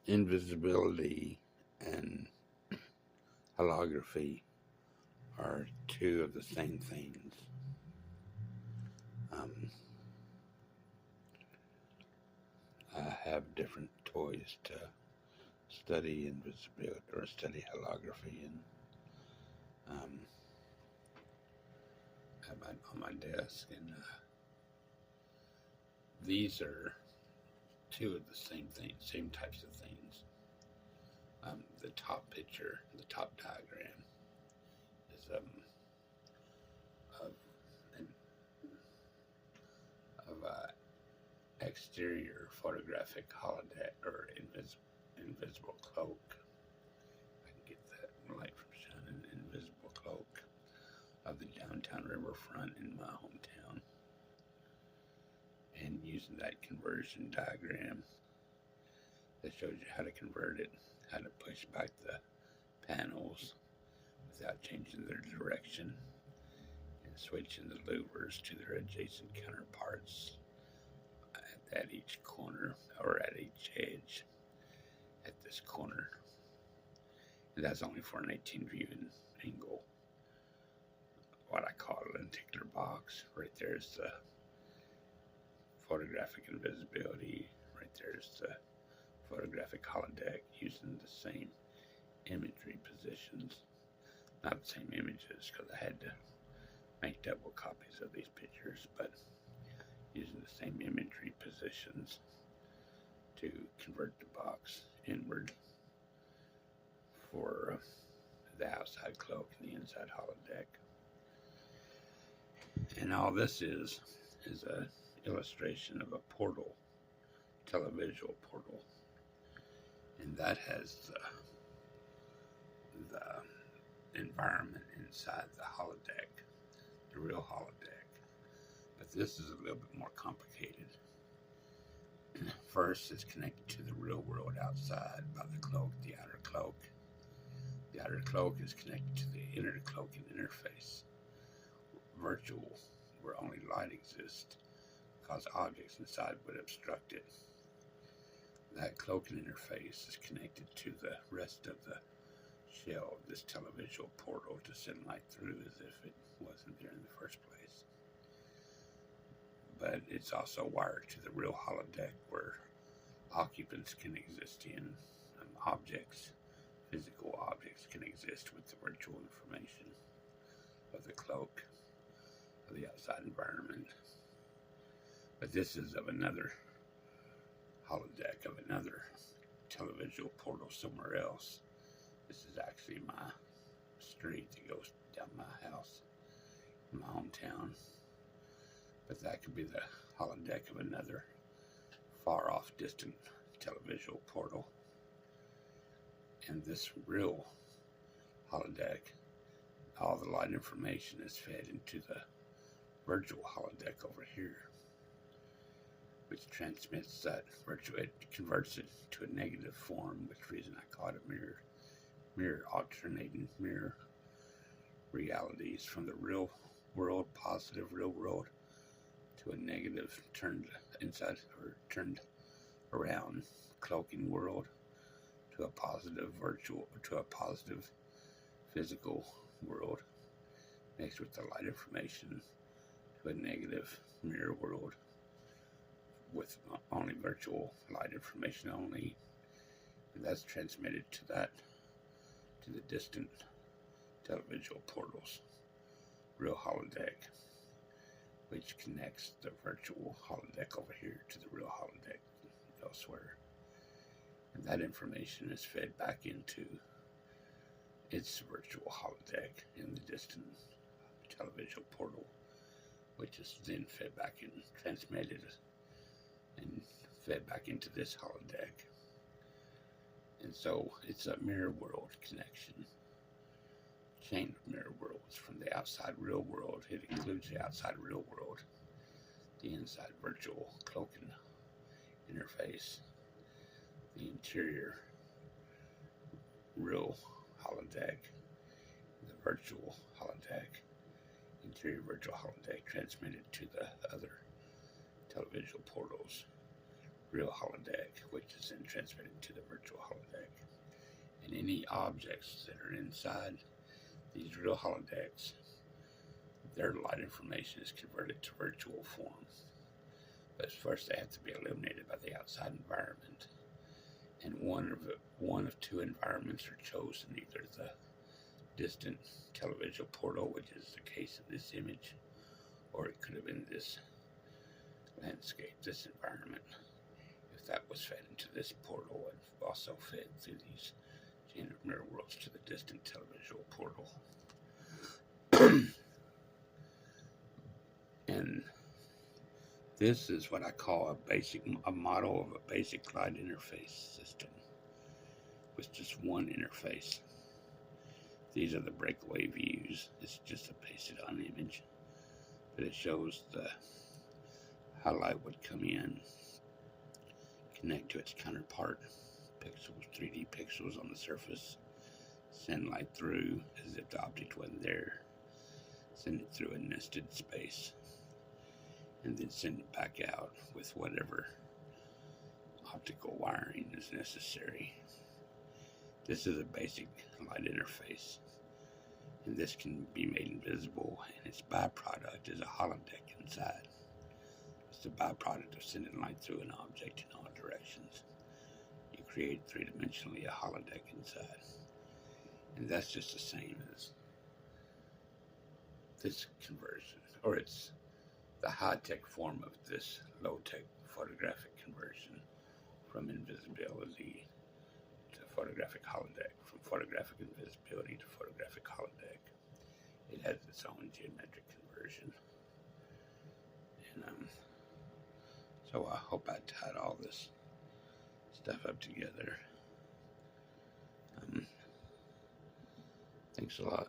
Invisibility and holography are two of the same things. I have different toys to study invisibility or study holography, and have on my desk, and these are two of the same things, same types of things. The top picture, the top diagram is of exterior photographic holodeck or invisible cloak. I can get that light from shining. Invisible cloak of the downtown riverfront in my hometown, and using that conversion diagram that shows you how to convert it, how to push back the panels without changing their direction, and switching the louvers to their adjacent counterparts at each corner or at each edge at this corner. And that's only for an 18 viewing angle. What I call a lenticular box. Right there's the photographic invisibility. Right there's the photographic holodeck, using the same imagery positions. Not the same images, because I had to make double copies of these pictures, but using the same imagery positions to convert the box inward for the outside cloak and the inside holodeck. And all this is an illustration of a portal, televisual portal, and that has the environment inside the holodeck, the real holodeck. But this is a little bit more complicated. First, it's connected to the real world outside by the cloak, the outer cloak. The outer cloak is connected to the inner cloaking interface, virtual, where only light exists, because objects inside would obstruct it. That cloaking interface is connected to the rest of the shell of this televisual portal to send light through as if it wasn't there in the first place. But it's also wired to the real holodeck, where occupants can exist in, objects, physical objects can exist with the virtual information of the cloak of the outside environment. But this is of another holodeck, of another televisual portal somewhere else. This is actually my street that goes down my house in my hometown. But that could be the holodeck of another far off distant televisual portal. And this real holodeck, all the light information is fed into the virtual holodeck over here, which transmits that virtual, it converts it to a negative form, which reason I call it a mirror, alternating mirror realities from the real world, positive real world, to a negative turned inside or turned around cloaking world, to a positive virtual, to a positive physical world, mixed with the light information, to a negative mirror world with only virtual light information only. And that's transmitted to the distant televisual portals, real holodeck, which connects the virtual holodeck over here to the real holodeck elsewhere. And that information is fed back into its virtual holodeck in the distant televisual portal, which is then fed back and transmitted and fed back into this holodeck. And so it's a mirror world connection, chain of mirror worlds from the outside real world. It includes the outside real world, the inside virtual cloaking interface, the interior real holodeck, the virtual holodeck, interior virtual holodeck transmitted to the other televisual portals, real holodeck, which is then transmitted to the virtual holodeck. And any objects that are inside these real holodecks, their light information is converted to virtual form. But first they have to be illuminated by the outside environment. And one of two environments are chosen, either the distant televisual portal, which is the case in this image, or it could have been this landscape, this environment. If that was fed into this portal and also fed through these mirror worlds to the distant televisual portal. And this is what I call a model of a basic light interface system with just one interface. These are the breakaway views. It's just a pasted on image, but it shows how light would come in, connect to its counterpart, pixels, 3D pixels on the surface, send light through as if the object wasn't there, send it through a nested space, and then send it back out with whatever optical wiring is necessary. This is a basic light interface, and this can be made invisible, and its byproduct is a holodeck inside. It's the byproduct of sending light through an object in all directions. You create three-dimensionally a holodeck inside, and that's just the same as this conversion, or it's the high-tech form of this low-tech photographic conversion from invisibility to photographic holodeck, from photographic invisibility to photographic holodeck. It has its own geometric conversion. And so I hope I tied all this stuff up together. Thanks a lot.